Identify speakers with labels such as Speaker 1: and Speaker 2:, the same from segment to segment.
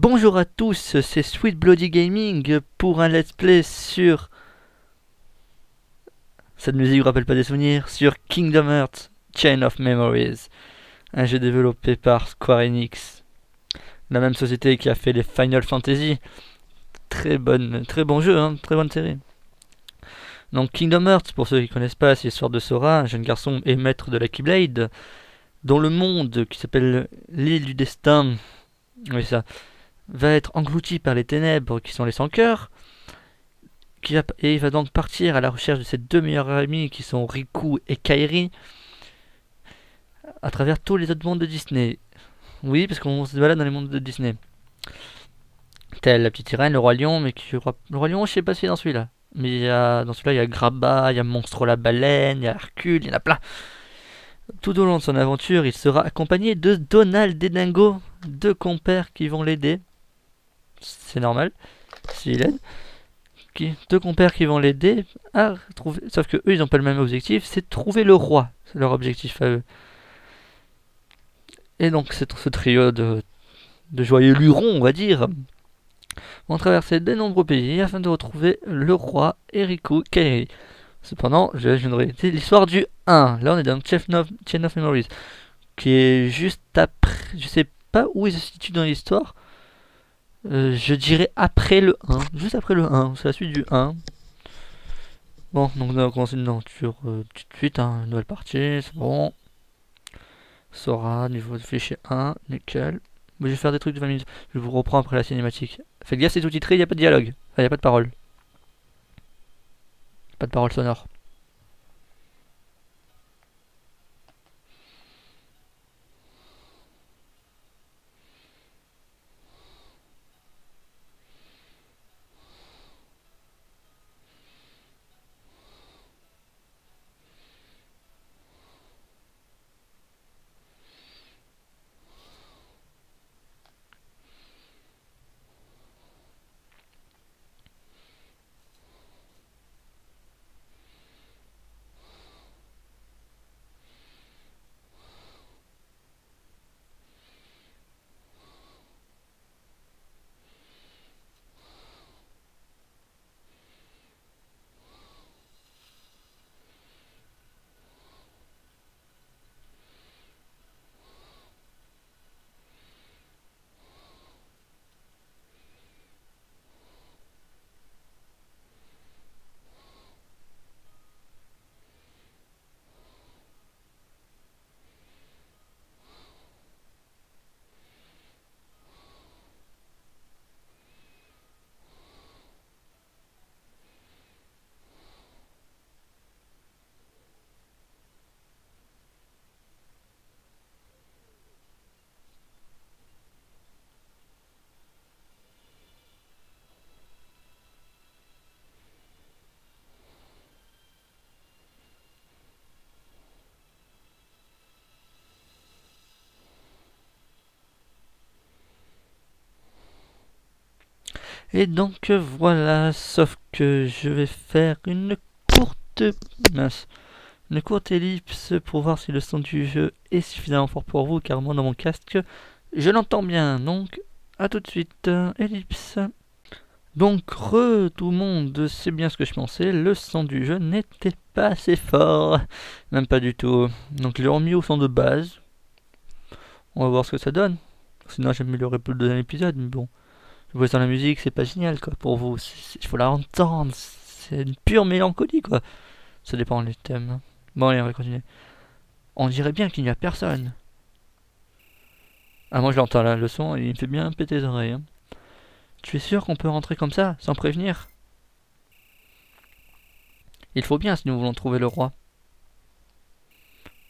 Speaker 1: Bonjour à tous, c'est Sweet Bloody Gaming pour un let's play sur... Cette musique vous rappelle pas des souvenirs? Sur Kingdom Hearts Chain of Memories, un jeu développé par Square Enix, la même société qui a fait les Final Fantasy. Très bon jeu, hein, très bonne série. Donc Kingdom Hearts, pour ceux qui ne connaissent pas, c'est l'histoire de Sora, un jeune garçon et maître de la Keyblade, dont le monde, qui s'appelle l'île du destin, oui ça, va être englouti par les ténèbres qui sont les sans-cœurs, et il va donc partir à la recherche de ses deux meilleurs amis qui sont Riku et Kairi à travers tous les autres mondes de Disney. Oui, parce qu'on se balade dans les mondes de Disney. Tel la petite sirène, le roi lion, mais le roi lion, je sais pas si c'est dans celui-là. Mais dans celui-là, il y a Grabba, il y a Monstro la baleine, il y a Hercule, il y en a plein. Tout au long de son aventure, il sera accompagné de Donald et Dingo, deux compères qui vont l'aider. C'est normal, s'il aide. Deux compères qui vont l'aider à trouver. Sauf que eux, ils n'ont pas le même objectif, c'est de trouver le roi. C'est leur objectif à eux. Et donc, ce trio de joyeux lurons, on va dire, vont traverser de nombreux pays afin de retrouver le roi Riku Kairi. Cependant, je viens de réaliser l'histoire du 1. Là, on est dans Chain of Memories, qui est juste après. Je sais pas où il se situe dans l'histoire. Je dirais après le 1. Juste après le 1. C'est la suite du 1. Bon, donc on va commencer une aventure tout de suite. Hein, nouvelle partie, c'est bon. Sora, niveau de fichier 1, nickel. Mais je vais faire des trucs de 20 minutes. Je vous reprends après la cinématique. Faites gaffe, c'est tout titré, il n'y a pas de dialogue. Enfin, il n'y a pas de parole. Pas de parole sonore. Et donc voilà, sauf que je vais faire une courte une courte ellipse pour voir si le son du jeu est suffisamment fort pour vous, car moi dans mon casque, je l'entends bien. Donc, à tout de suite, ellipse. Donc, tout le monde, c'est bien ce que je pensais, le son du jeu n'était pas assez fort, même pas du tout. Donc, je l'ai remis au son de base. On va voir ce que ça donne. Sinon, j'améliorerai plus le deuxième épisode, mais bon. Vous dans la musique, c'est pas génial quoi pour vous. Il faut la entendre. C'est une pure mélancolie quoi. Ça dépend des thèmes. Bon allez, on va continuer. On dirait bien qu'il n'y a personne. Ah moi je l'entends là, le son, il me fait bien péter les oreilles. Hein. Tu es sûr qu'on peut rentrer comme ça, sans prévenir? Il faut bien si nous voulons trouver le roi.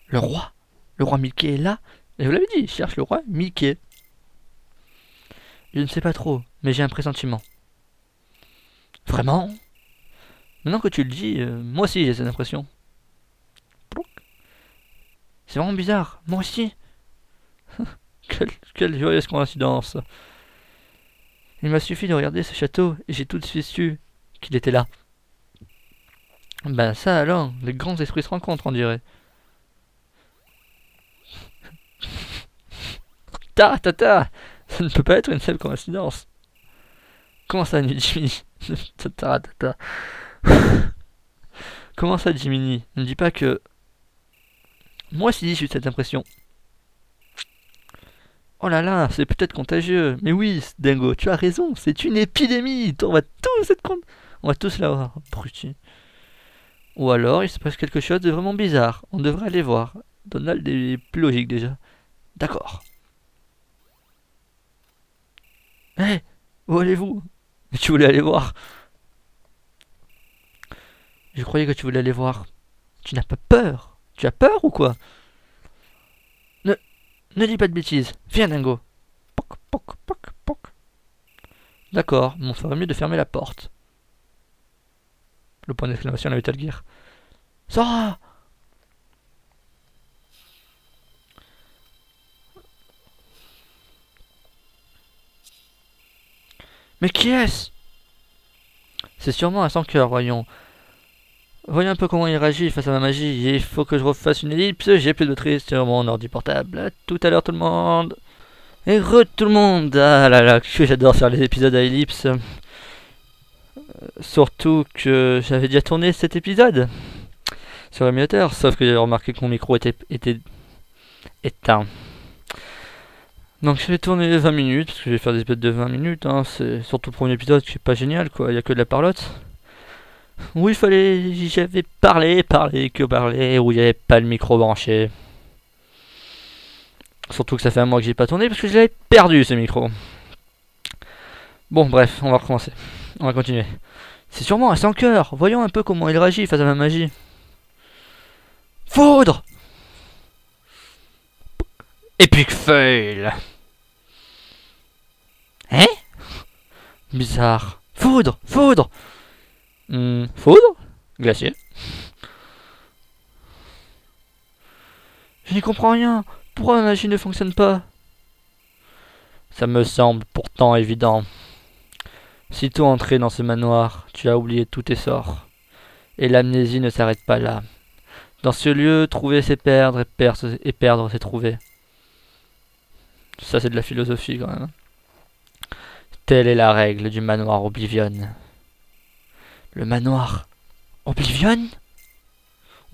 Speaker 1: Le roi? Le roi Mickey est là? Et vous l'avez dit, je cherche le roi Mickey. Je ne sais pas trop, mais j'ai un pressentiment. Vraiment? Maintenant que tu le dis, moi aussi j'ai cette impression. C'est vraiment bizarre, moi aussi. quelle joyeuse coïncidence. Il m'a suffi de regarder ce château et j'ai tout de suite su qu'il était là. Ben ça alors, les grands esprits se rencontrent on dirait. Ta ta ta. Ça ne peut pas être une seule coïncidence. Comment ça, Jiminy? Tata. Comment ça, Jiminy? Ne me dis pas que... Moi aussi, j'ai eu cette impression. Oh là là, c'est peut-être contagieux. Mais oui, Dingo, tu as raison, c'est une épidémie. On va tous être on va tous l'avoir, abruti. Ou alors, il se passe quelque chose de vraiment bizarre. On devrait aller voir. Donald est plus logique déjà. D'accord. Hé, hey, où allez-vous? Mais tu voulais aller voir. Je croyais que tu voulais aller voir. Tu n'as pas peur? Tu as peur ou quoi? Ne, ne dis pas de bêtises. Viens, Dingo. Poc, poc, poc, poc. D'accord, mais on ferait mieux de fermer la porte. Le point d'exclamation à la Metal Gear. Sora! Mais qui est-ce? C'est sûrement un sans-cœur, voyons. Voyons un peu comment il réagit face à ma magie. Il faut que je refasse une ellipse. J'ai plus de batterie sur mon ordi portable. À tout à l'heure, tout le monde. Et tout le monde. Ah là là, que j'adore faire les épisodes à ellipse. Surtout que j'avais déjà tourné cet épisode sur l'émulateur. Sauf que j'ai remarqué que mon micro était éteint. Donc je vais tourner 20 minutes, parce que je vais faire des épisodes de 20 minutes, hein. C'est surtout le premier épisode qui est pas génial, quoi, il y a que de la parlotte. Oui, j'avais parlé, où il n'y avait pas le micro branché. Surtout que ça fait un mois que j'ai pas tourné, parce que je l'avais perdu, ce micro. Bon, bref, on va recommencer. On va continuer. C'est sûrement un sans cœur. Voyons un peu comment il réagit face à ma magie. Foudre! Epic fail! Hein? Bizarre. Foudre! Foudre! Foudre? Glacier. Je n'y comprends rien. Pourquoi ma magie ne fonctionne pas? Ça me semble pourtant évident. Sitôt entré dans ce manoir, tu as oublié tous tes sorts. Et l'amnésie ne s'arrête pas là. Dans ce lieu, trouver c'est perdre, et perdre c'est trouver. Ça c'est de la philosophie quand même. Telle est la règle du manoir Oblivion. Le manoir Oblivion?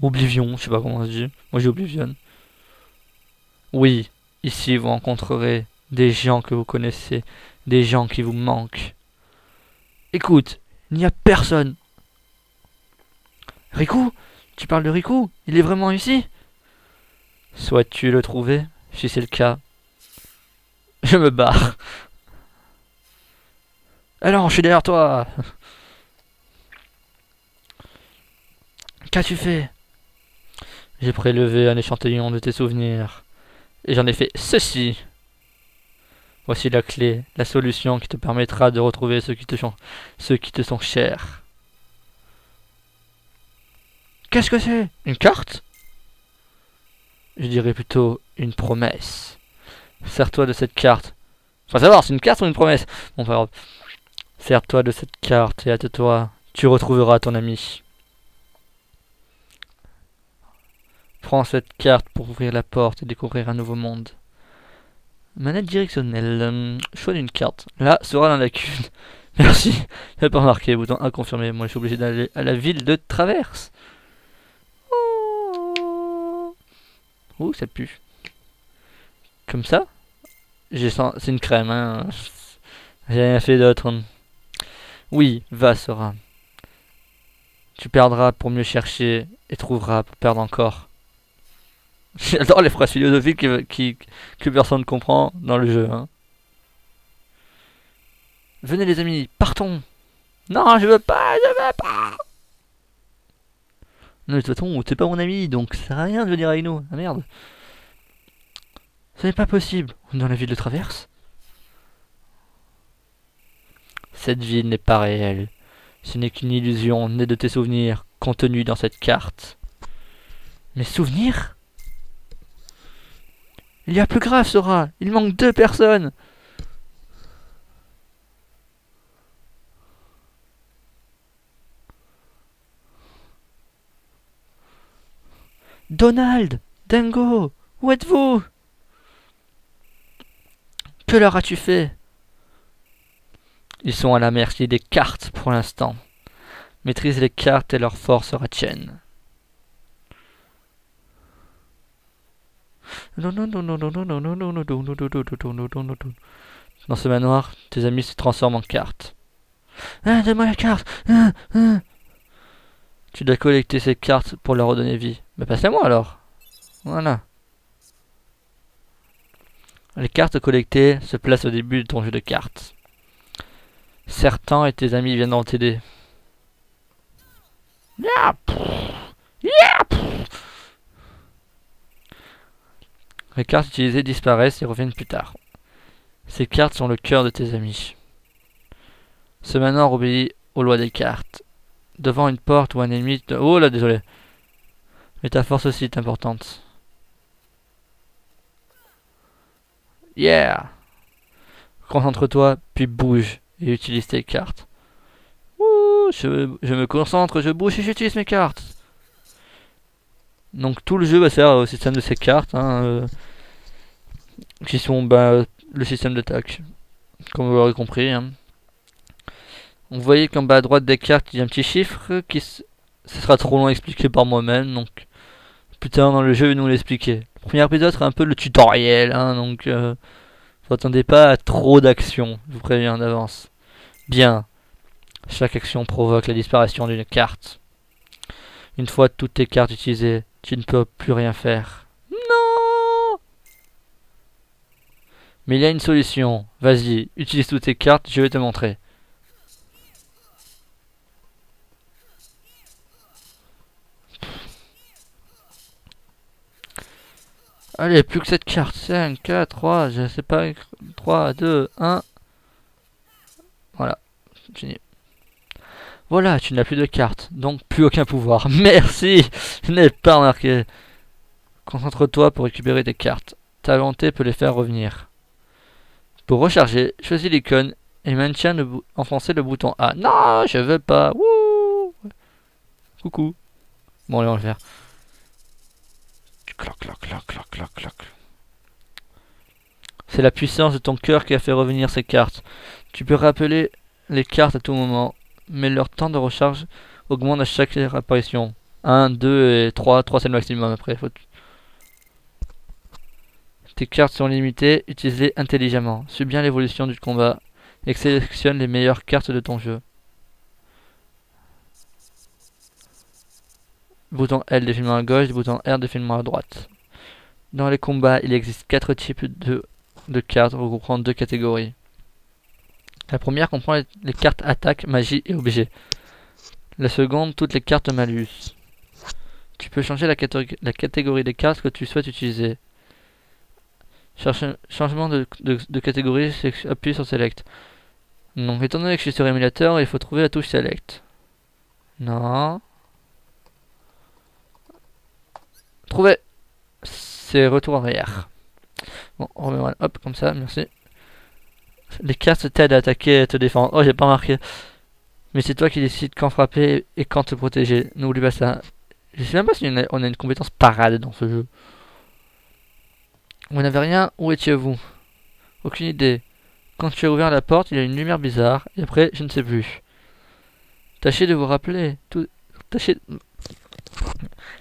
Speaker 1: Oblivion, je sais pas comment on se dit. Moi j'ai Oblivion. Oui, ici vous rencontrerez des gens que vous connaissez, des gens qui vous manquent. Écoute, il n'y a personne. Riku? Tu parles de Riku? Il est vraiment ici? Souhaites-tu le trouver? Si c'est le cas, je me barre. Alors, je suis derrière toi. Qu'as-tu fait? J'ai prélevé un échantillon de tes souvenirs. Et j'en ai fait ceci. Voici la clé, la solution qui te permettra de retrouver ceux qui te sont chers. Qu'est-ce que c'est? Une carte? Je dirais plutôt une promesse. Sers-toi de cette carte. Faut savoir, c'est une carte ou une promesse? Bon, pas grave. Sers-toi de cette carte et hâte-toi, tu retrouveras ton ami. Prends cette carte pour ouvrir la porte et découvrir un nouveau monde. Manette directionnelle. Choix d'une carte. Là sera la lacune. Merci. J'avais pas remarqué. Bouton A confirmé. Moi je suis obligé d'aller à la ville de Traverse. Ouh, ça pue. Comme ça? C'est une crème, hein. J'ai rien fait d'autre. Oui, va, Sora. Tu perdras pour mieux chercher et trouveras pour perdre encore. J'adore les phrases philosophiques que personne ne comprend dans le jeu. Hein. Venez les amis, partons. Non, je veux pas, je veux pas. Non, mais de toute façon, t'es pas mon ami, donc ça sert à rien de venir avec nous. Ah merde. Ce n'est pas possible. On est dans la ville de Traverse. Cette ville n'est pas réelle. Ce n'est qu'une illusion née de tes souvenirs contenus dans cette carte. Mes souvenirs? Il y a plus grave, Sora. Il manque 2 personnes. Donald, Dingo, où êtes-vous? Que leur as-tu fait? Ils sont à la merci des cartes pour l'instant. Maîtrise les cartes et leur force sera tienne. Dans ce manoir, tes amis se transforment en cartes. Ah, donne-moi la carte. Tu dois collecter ces cartes pour leur redonner vie. Mais passe-les-moi alors. Voilà. Les cartes collectées se placent au début de ton jeu de cartes. Certains et tes amis viendront t'aider. Les cartes utilisées disparaissent et reviennent plus tard. Ces cartes sont le cœur de tes amis. Ce manoir obéit aux lois des cartes. Devant une porte ou un ennemi... Oh là, désolé. Mais ta force aussi est importante. Yeah! Concentre-toi, puis bouge et utilise tes cartes. Ouh, je me concentre, je bouge et j'utilise mes cartes. Donc tout le jeu va faire au système de ces cartes, hein, qui sont le système d'attaque, comme vous l'aurez compris. Hein. Vous voyez qu'en bas à droite des cartes, il y a un petit chiffre qui ce sera trop long à expliquer par moi-même, donc plus tard dans le jeu, je vais nous l'expliquer. Le premier épisode sera un peu le tutoriel, hein, donc vous attendez pas à trop d'action, je vous préviens d'avance. Bien, chaque action provoque la disparition d'une carte. Une fois toutes tes cartes utilisées, tu ne peux plus rien faire. Non! Mais il y a une solution. Vas-y, utilise toutes tes cartes, je vais te montrer. Allez, plus que cette carte. 5, 4, 3, je sais pas. 3, 2, 1. Voilà, fini. Voilà, tu n'as plus de cartes, donc plus aucun pouvoir. Merci! Je n'ai pas remarqué. Concentre-toi pour récupérer tes cartes. Ta volonté peut les faire revenir. Pour recharger, choisis l'icône et maintiens enfoncé le bouton A. Non, je veux pas. Wouh! Coucou. Bon, allez, on va le faire. Cloc, cloc, cloc, cloc, cloc, cloc. C'est la puissance de ton cœur qui a fait revenir ces cartes. Tu peux rappeler les cartes à tout moment, mais leur temps de recharge augmente à chaque réapparition. 1, 2 et 3. 3 c'est le maximum après. Tes cartes sont limitées, utilise-les intelligemment. Suis bien l'évolution du combat et sélectionne les meilleures cartes de ton jeu. Bouton L défilement à gauche, bouton R défilement à droite. Dans les combats, il existe 4 types de cartes regroupant 2 catégories. La première comprend les cartes attaque, magie et objets. La seconde, toutes les cartes malus. Tu peux changer la catégorie des cartes que tu souhaites utiliser. Changement de catégorie, appuie sur Select. Donc, étant donné que je suis sur émulateur, il faut trouver la touche Select. Non. Trouver. C'est retour arrière. Bon, on remet, hop, comme ça, merci. Les cartes t'aident à attaquer et à te défendre. Oh, j'ai pas marqué. Mais c'est toi qui décides quand frapper et quand te protéger. N'oublie pas ça. Je sais même pas si on a une compétence parade dans ce jeu. Vous n'avez rien, où étiez-vous? Aucune idée. Quand tu as ouvert la porte, il y a une lumière bizarre, et après, je ne sais plus. Tâchez de vous rappeler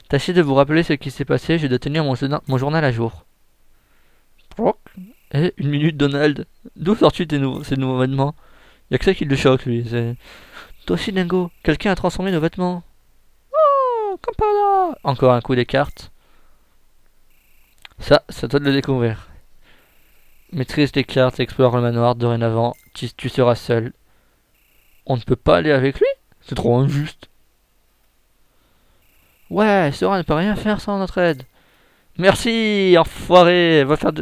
Speaker 1: Tâchez de vous rappeler ce qui s'est passé, je dois tenir mon journal à jour. Eh, une minute, Donald. D'où sors-tu ces nouveaux vêtements? Y'a que ça qui le choque, lui. Toi aussi, Dingo, quelqu'un a transformé nos vêtements. Oh, comme par là. Encore un coup des cartes. Ça, c'est à toi de le découvrir. Maîtrise les cartes, explore le manoir, dorénavant, tu seras seul. On ne peut pas aller avec lui? C'est trop injuste. Ouais, Sora ne peut rien faire sans notre aide. Merci, enfoiré. Va faire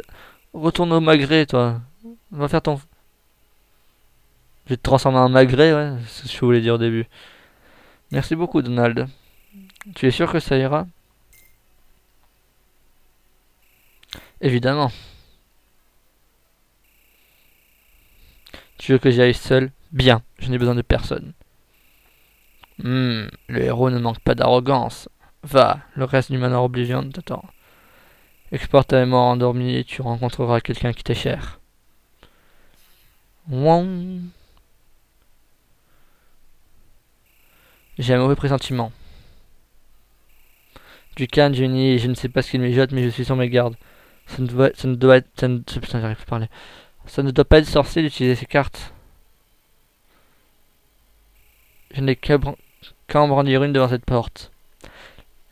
Speaker 1: Retourne au magret, toi. Va faire ton... Je vais te transformer en magret, ouais. C'est ce que je voulais dire au début. Merci beaucoup, Donald. Tu es sûr que ça ira? Évidemment. Tu veux que j'y aille seul? Bien, je n'ai besoin de personne. Le héros ne manque pas d'arrogance. Va, le reste du manoir Oblivion t'attend. Exporte ta mémoire endormie et tu rencontreras quelqu'un qui t'est cher. Wouang. J'ai un mauvais pressentiment. Du canne, génie, je ne sais pas ce qu'il mijote, mais je suis sur mes gardes. Ça ne doit être... putain, j'arrive plus à parler. Ça ne doit pas être sorcier d'utiliser ces cartes. Je n'ai qu'à en brandir une devant cette porte.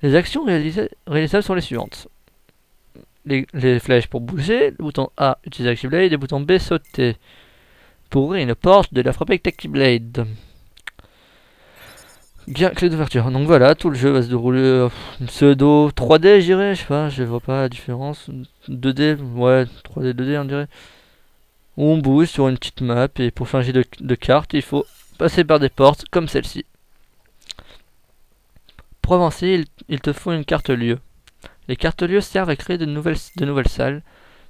Speaker 1: Les actions réalisables sont les suivantes. Les flèches pour bouger, le bouton A, utiliser Active Blade, et le bouton B, sauter. Pour ouvrir une porte, de la frapper avec Active Blade. Bien, clé d'ouverture. Donc voilà, tout le jeu va se dérouler une pseudo 3D, je dirais. Je sais pas, je vois pas la différence. 2D, ouais, 3D, 2D, on dirait. Où on bouge sur une petite map, et pour changer de carte, il faut passer par des portes comme celle-ci. Pour avancer, il te faut une carte lieu. Les cartes lieux servent à créer de nouvelles salles.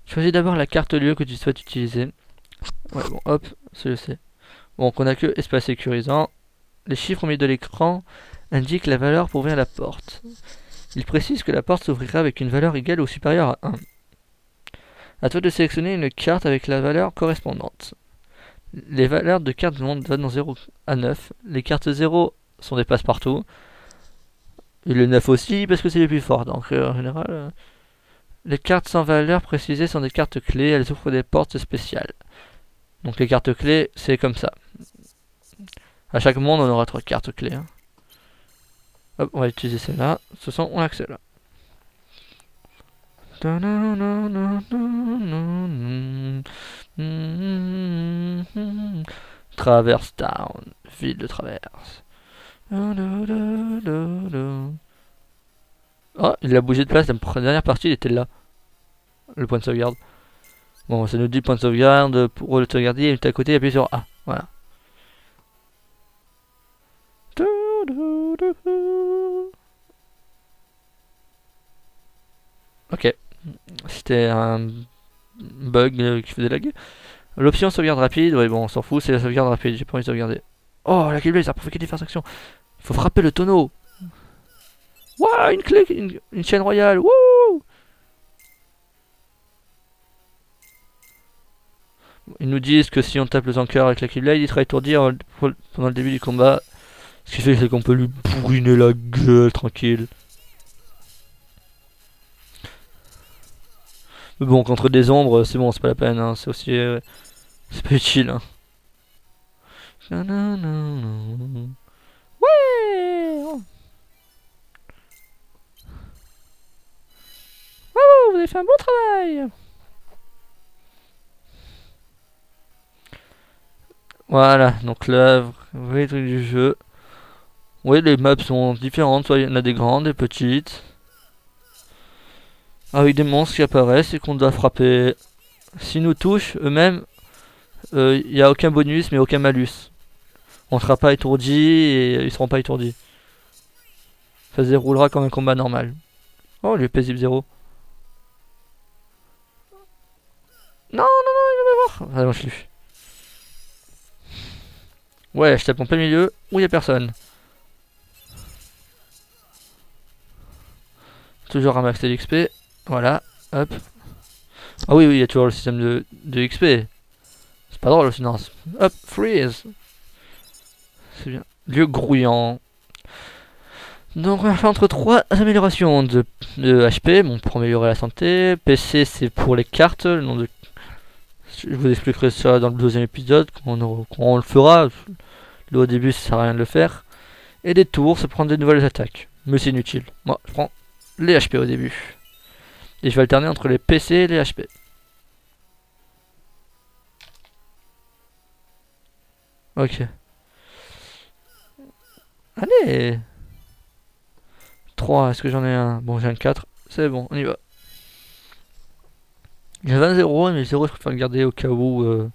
Speaker 1: Choisis d'abord la carte lieu que tu souhaites utiliser. Ouais, bon, hop, ça je sais. Bon, qu'on a que espace sécurisant. Les chiffres au milieu de l'écran indiquent la valeur pour ouvrir la porte. Il précise que la porte s'ouvrira avec une valeur égale ou supérieure à 1. A toi de sélectionner une carte avec la valeur correspondante. Les valeurs de cartes vont de 0 à 9. Les cartes 0 sont des passe-partout. Et le 9 aussi, parce que c'est les plus forts. Donc en général, les cartes sans valeur précisée sont des cartes clés. Elles ouvrent des portes spéciales. Donc les cartes clés, c'est comme ça. À chaque monde, on aura 3 cartes clés. Hein. Hop, on va utiliser celle-là. De toute façon, on a que celle-là. Traverse Town, ville de traverse. Oh, il a bougé de place, la dernière partie il était là. Le point de sauvegarde. Bon, ça nous dit point de sauvegarde, pour le sauvegarder, il est à côté, appuyez sur A. Voilà. Ok. C'était un bug qui faisait lag. L'option sauvegarde rapide, ouais bon on s'en fout, c'est la sauvegarde rapide, j'ai pas envie de sauvegarder. Oh la clé, ça a provoqué diverses actions. Il faut frapper le tonneau. Waouh, une clé, une chaîne royale, wouh. Ils nous disent que si on tape le tanker avec la Keyblade, il sera étourdi pendant le début du combat. Ce qui fait qu'on peut lui bourriner la gueule tranquille. Mais bon, contre des ombres, c'est bon, c'est pas la peine, hein. C'est aussi... c'est pas utile, hein. Ouais. Vous avez fait un bon travail. Voilà, donc là, vous voyez les trucs du jeu. Oui, les maps sont différentes, soit il y en a des grandes, des petites. Avec des monstres qui apparaissent et qu'on doit frapper. S'ils nous touchent, eux-mêmes, il n'y a aucun bonus mais aucun malus. On ne sera pas étourdi et ils seront pas étourdis. Ça se déroulera comme un combat normal. Oh, le paisible 0. Non, non, non, il va m'avoir. Ah non, je l'ai vu. Ouais, je tape en plein milieu où il n'y a personne. Toujours ramasser l'XP. Voilà, hop. Ah oui, oui, il y a toujours le système de XP. C'est pas drôle sinon. Hop, freeze. C'est bien. Lieu grouillant. Donc on va faire entre 3 améliorations de HP, bon, pour améliorer la santé. PC c'est pour les cartes, le nom de... Je vous expliquerai ça dans le deuxième épisode, quand on le fera. Là au début ça sert à rien de le faire. Et des tours, c'est prendre des nouvelles attaques. Mais c'est inutile. Moi je prends les HP au début. Et je vais alterner entre les PC et les HP. Ok. Allez. 3, est-ce que j'en ai un? Bon, j'ai un 4. C'est bon, on y va. J'ai 20 0, mais 0 je préfère le garder au cas où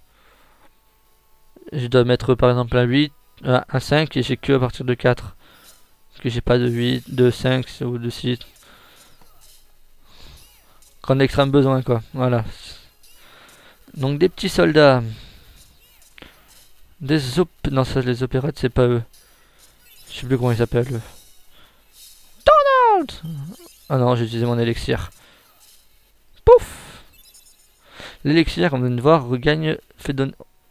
Speaker 1: je dois mettre par exemple un 8, un 5 et j'ai que à partir de 4. Parce que j'ai pas de 8, de 5 ou de 6. Quand extrême besoin quoi, voilà. Donc des petits soldats. Non, ça les opérettes c'est pas eux. Je sais plus comment ils s'appellent. Donald. Ah non, j'ai utilisé mon élixir. Pouf. L'élixir, comme vous venez de voir, regagne, fait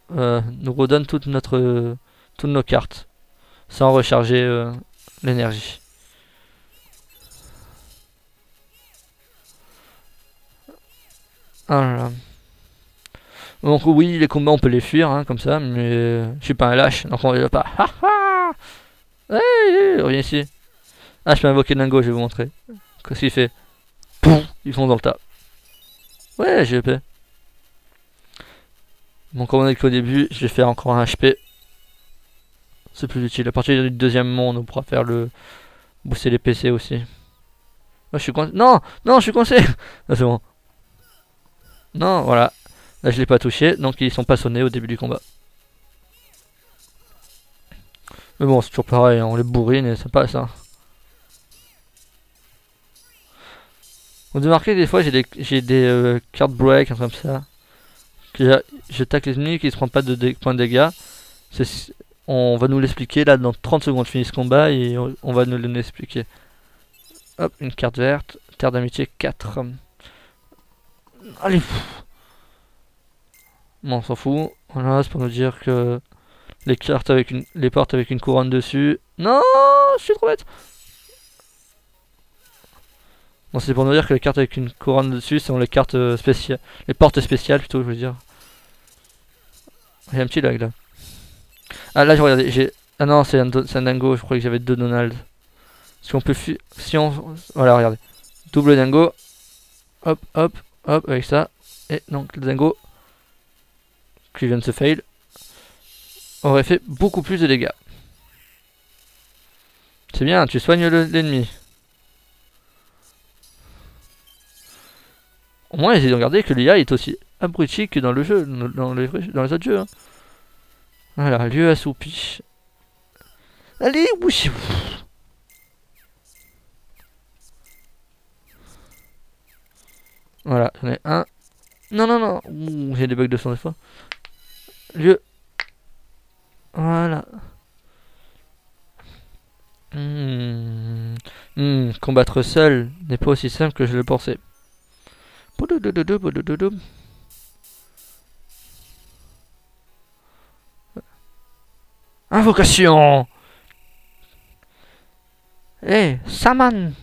Speaker 1: nous redonne toutes nos cartes sans recharger l'énergie. Voilà. Donc oui, les combats on peut les fuir hein, comme ça, mais je suis pas un lâche, donc on les va pas. Ha ha. Hey, reviens ici. Ah, je peux invoquer Dingo, je vais vous montrer. Qu'est-ce qu'il fait? Pouf, ils font dans le tas. Ouais, j'ai EP. Bon, comme on a dit qu'au début, je vais faire encore un HP. C'est plus utile. À partir du deuxième monde, on pourra faire le booster les PC aussi. Oh, je suis coincé. Non, non, je suis coincé. Ah, c'est bon. Non, voilà. Là, je l'ai pas touché, donc ils sont pas sonnés au début du combat. Mais bon, c'est toujours pareil, hein, on les bourrine et ça passe. Hein. Vous remarquez des fois, j'ai des cartes break, comme ça. Je tacle les ennemis qui se prennent pas de points de dégâts. On va nous l'expliquer là dans 30 secondes. Je finis ce combat et on va nous l'expliquer. Hop, une carte verte. Terre d'amitié 4. Allez. Bon, on s'en fout. Voilà, c'est pour nous dire que les portes avec une couronne dessus. Non, je suis trop bête. Bon, c'est pour nous dire que les cartes avec une couronne dessus sont les cartes spéciales. Les portes spéciales plutôt, je veux dire. Il y a un petit lag là. Ah là, je regardais. Ah non, c'est un dingo. Je croyais que j'avais 2 Donald. Si on peut si on. Voilà, regardez. Double dingo. Hop, hop, hop, avec ça. Et donc, le dingo qui vient de se fail aurait fait beaucoup plus de dégâts. C'est bien, tu soignes l'ennemi. Au moins, essayez de regarder que l'IA est aussi abruti que dans le jeu, dans les autres jeux. Hein. Voilà, lieu assoupi. Allez, oui. Voilà, j'en ai un. Non, non, non. Ouh, j'ai des bugs de son des fois. Lieu. Voilà. Combattre seul n'est pas aussi simple que je le pensais. Invocation. Eh, Saman.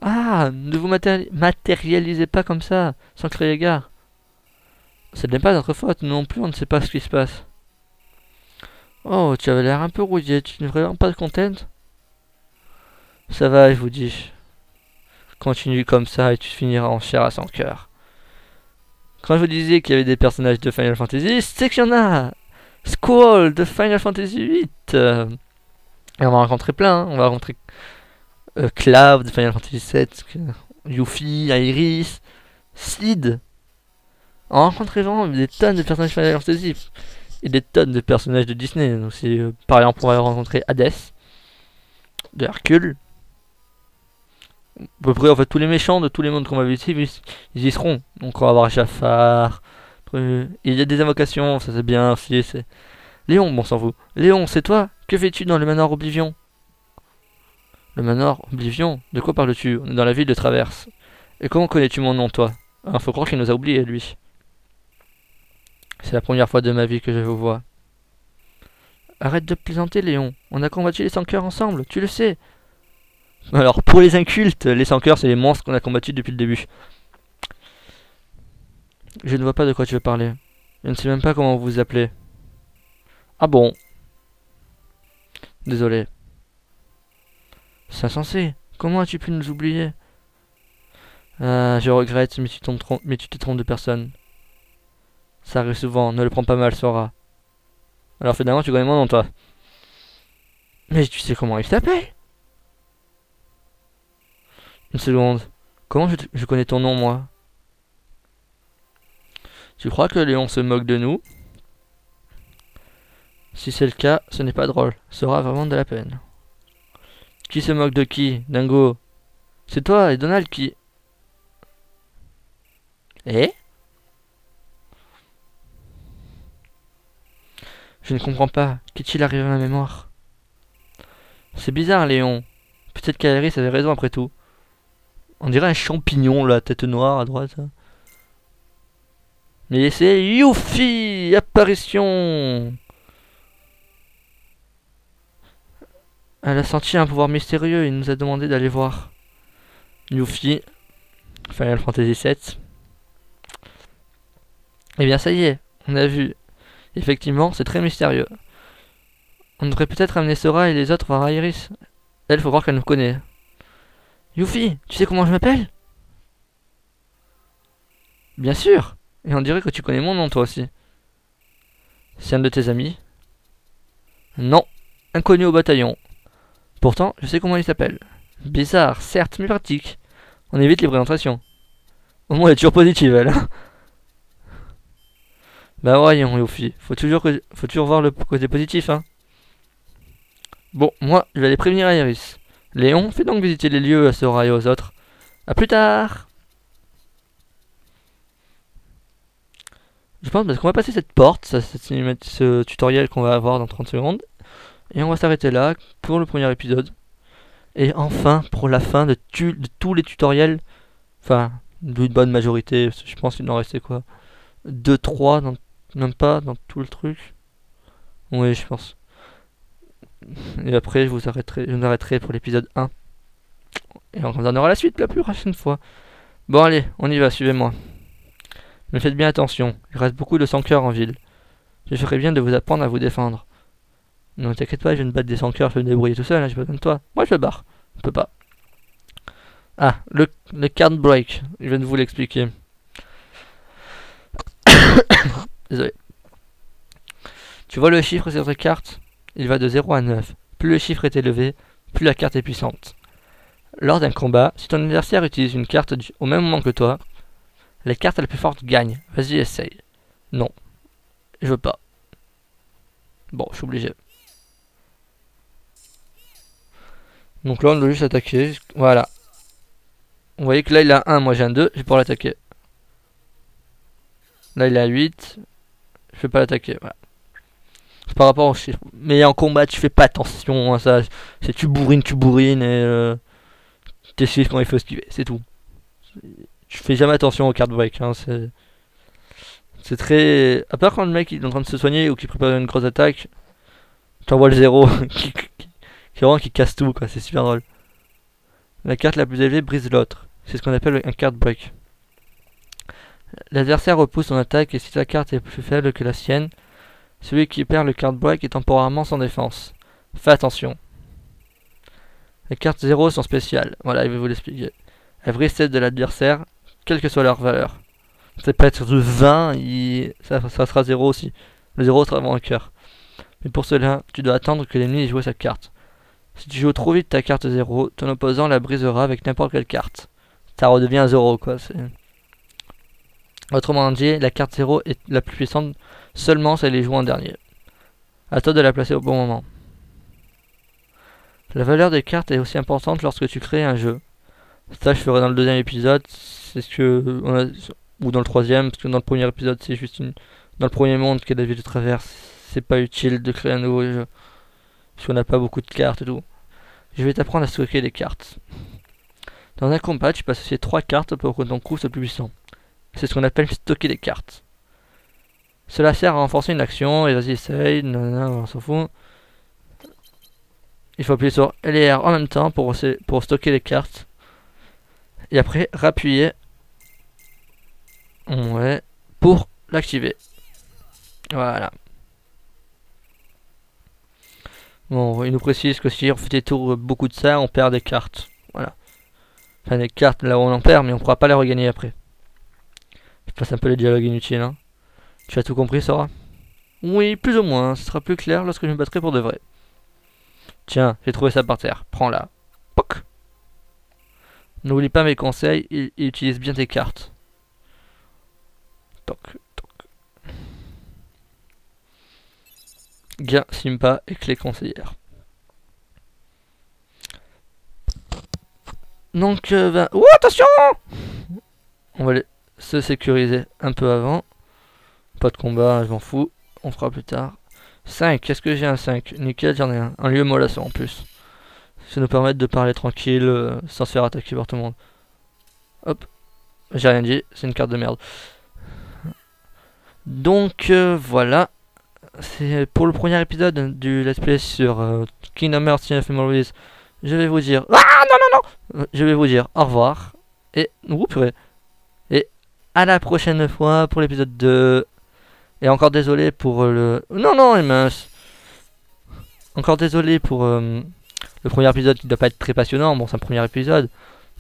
Speaker 1: Ah, ne vous matérialisez pas comme ça, sans créer égard. Ce n'est pas notre faute, nous non plus, on ne sait pas ce qui se passe. Oh, tu avais l'air un peu rouillé, tu n'es vraiment pas contente? Ça va, je vous dis. Continue comme ça et tu finiras en chair à son cœur. Quand je vous disais qu'il y avait des personnages de Final Fantasy, c'est qu'il y en a. Squall de Final Fantasy VIII. Et on va rencontrer plein, hein. On va rencontrer Cloud de Final Fantasy VII, Yuffie, Iris, Sid. On va rencontrer vraiment des tonnes de personnages de Final Fantasy. Et des tonnes de personnages de Disney. Donc par exemple, on va rencontrer Hades, de Hercule. À peu près, en fait, tous les méchants de tous les mondes qu'on va visiter, ils y seront. Donc on va avoir Jafar. Il y a des invocations, ça c'est bien aussi. Léon, bon, s'en fout. Léon, c'est toi? Que fais-tu dans le manoir Oblivion? Le manoir Oblivion? De quoi parles-tu? On est dans la ville de Traverse. Et comment connais-tu mon nom, toi? Ah, faut croire qu'il nous a oubliés, lui. C'est la première fois de ma vie que je vous vois. Arrête de plaisanter, Léon. On a combattu les sans-cœurs ensemble, tu le sais. Alors, pour les incultes, les sans-cœurs, c'est les monstres qu'on a combattus depuis le début. Je ne vois pas de quoi tu veux parler. Je ne sais même pas comment vous vous appelez. Ah bon? Désolé. C'est insensé. Comment as-tu pu nous oublier? Ah, je regrette, mais tu te trompes de personne. Ça arrive souvent, ne le prends pas mal, Sora. Alors finalement, tu connais mon nom, toi. Mais tu sais comment il s'appelle? Une seconde. Comment je connais ton nom, moi? Tu crois que Léon se moque de nous? Si c'est le cas, ce n'est pas drôle. Sora vraiment de la peine. Qui se moque de qui? Dingo. C'est toi et Donald qui... Eh? Je ne comprends pas. Qu'est-il arrivé à ma mémoire? C'est bizarre, Léon. Peut-être qu'Aéris avait raison après tout. On dirait un champignon, la tête noire à droite. Mais c'est Yuffie, apparition. Elle a senti un pouvoir mystérieux et nous a demandé d'aller voir. Yuffie, Final Fantasy VII. Eh bien ça y est, on a vu. Effectivement, c'est très mystérieux. On devrait peut-être amener Sora et les autres voir Iris. Elle, faut croire qu'elle nous connaît. Yuffie, tu sais comment je m'appelle? Bien sûr. Et on dirait que tu connais mon nom toi aussi. C'est un de tes amis? Non, inconnu au bataillon. Pourtant, je sais comment il s'appelle. Bizarre, certes, mais pratique. On évite les présentations. Au moins, elle est toujours positive, elle. Bah voyons, Yuffie, faut toujours voir le côté positif, hein. Bon, moi, je vais aller prévenir Iris. Léon, fais donc visiter les lieux à Sora et aux autres. A plus tard. Je pense parce qu'on va passer cette porte, ce tutoriel qu'on va avoir dans 30 secondes. Et on va s'arrêter là pour le premier épisode. Et enfin, pour la fin de tous les tutoriels, enfin, d'une bonne majorité, je pense qu'il en restait quoi 2, 3, même pas dans tout le truc. Oui, je pense. Et après, je vous arrêterai pour l'épisode 1. Et on en aura la suite la plus prochaine fois. Bon, allez, on y va, suivez-moi. Mais faites bien attention, il reste beaucoup de sans-cœurs en ville. Je ferais bien de vous apprendre à vous défendre. Non, t'inquiète pas, je vais me battre des sans-cœurs, je vais me débrouiller tout seul, hein, j'ai pas besoin de toi. Moi, je me barre. Je peux pas. Ah, le card break, je viens de vous l'expliquer. Désolé. Tu vois le chiffre sur cette carte? Il va de 0 à 9. Plus le chiffre est élevé, plus la carte est puissante. Lors d'un combat, si ton adversaire utilise une carte au même moment que toi, la carte la plus forte gagne. Vas-y, essaye. Non. Je veux pas. Bon, je suis obligé. Donc là, on doit juste attaquer. Voilà. Vous voyez que là, il a 1, moi j'ai un 2. Je vais pouvoir l'attaquer. Là, il a 8. Je vais pas l'attaquer. Voilà. Par rapport au chiffre. Mais en combat, tu fais pas attention à ça. C'est tu bourrines et t'esquives quand il faut esquiver. C'est tout. Je fais jamais attention aux card break. Hein, c'est très. À part quand le mec il est en train de se soigner ou qu'il prépare une grosse attaque, t'envoies le 0 qui casse tout, quoi. C'est super drôle. La carte la plus élevée brise l'autre. C'est ce qu'on appelle un card break. L'adversaire repousse son attaque et si la carte est plus faible que la sienne, celui qui perd le card break est temporairement sans défense. Fais attention. Les cartes 0 sont spéciales. Voilà, je vais vous l'expliquer. Elles brisent celle de l'adversaire, quelle que soit leur valeur. Ça peut être de 20, ça sera 0 aussi. Le 0 sera vraiment un cœur. Mais pour cela, tu dois attendre que l'ennemi ait joué sa carte. Si tu joues trop vite ta carte 0, ton opposant la brisera avec n'importe quelle carte. Ça redevient un 0, quoi. Autrement dit, la carte 0 est la plus puissante seulement si elle est jouée en dernier. À toi de la placer au bon moment. La valeur des cartes est aussi importante lorsque tu crées un jeu. Ça, je ferai dans le deuxième épisode. C'est ce que ou dans le troisième, parce que dans le premier épisode, c'est juste dans le premier monde qu'est la ville de travers. C'est pas utile de créer un nouveau jeu. Parce qu'on n'a pas beaucoup de cartes et tout. Je vais t'apprendre à stocker les cartes. Dans un combat, tu peux associer 3 cartes pour que ton coup soit plus puissant. C'est ce qu'on appelle stocker les cartes. Cela sert à renforcer une action, et vas-y, essaye, nanana, on s'en fout. Il faut appuyer sur L et R en même temps pour stocker les cartes. Et après, rappuyer. Ouais. Pour l'activer. Voilà. Bon, il nous précise que si on fait des tours beaucoup de ça, on perd des cartes. Voilà. Enfin, des cartes là où on en perd, mais on pourra pas les regagner après. Je passe un peu les dialogues inutiles, hein. Tu as tout compris, Sora? Oui, plus ou moins. Ce sera plus clair lorsque je me battrai pour de vrai. Tiens, j'ai trouvé ça par terre. Prends-la. Poc. N'oublie pas mes conseils et utilise bien tes cartes. Toc, toc. Gain, Simpa et clé conseillère. Donc, oh, attention! On va se sécuriser un peu avant. Pas de combat, je m'en fous. On fera plus tard. 5, qu'est-ce que j'ai un 5? Nickel, j'en ai un. Un lieu mollasson en plus. Ça nous permet de parler tranquille, sans se faire attaquer par tout le monde. Hop. J'ai rien dit, c'est une carte de merde. Donc voilà, c'est pour le premier épisode du Let's Play sur Kingdom Hearts Chain of Memories. Je vais vous dire... Ah non non non, je vais vous dire au revoir. Et... Oups, purée. Et à la prochaine fois pour l'épisode 2. Et encore désolé pour le... Non non, mince. Encore désolé pour le premier épisode qui doit pas être très passionnant. Bon, c'est un premier épisode.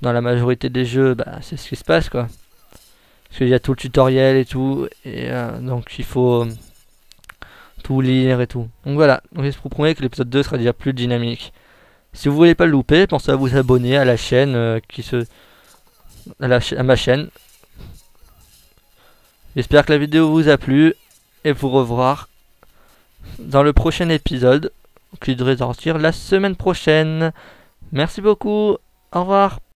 Speaker 1: Dans la majorité des jeux, bah, c'est ce qui se passe quoi. Parce qu'il y a tout le tutoriel et tout. Et donc il faut tout lire et tout. Donc voilà, donc je vous promets que l'épisode 2 sera déjà plus dynamique. Si vous voulez pas le louper, pensez à vous abonner à la chaîne à ma chaîne. J'espère que la vidéo vous a plu et vous revoir dans le prochain épisode qui devrait sortir la semaine prochaine. Merci beaucoup, au revoir.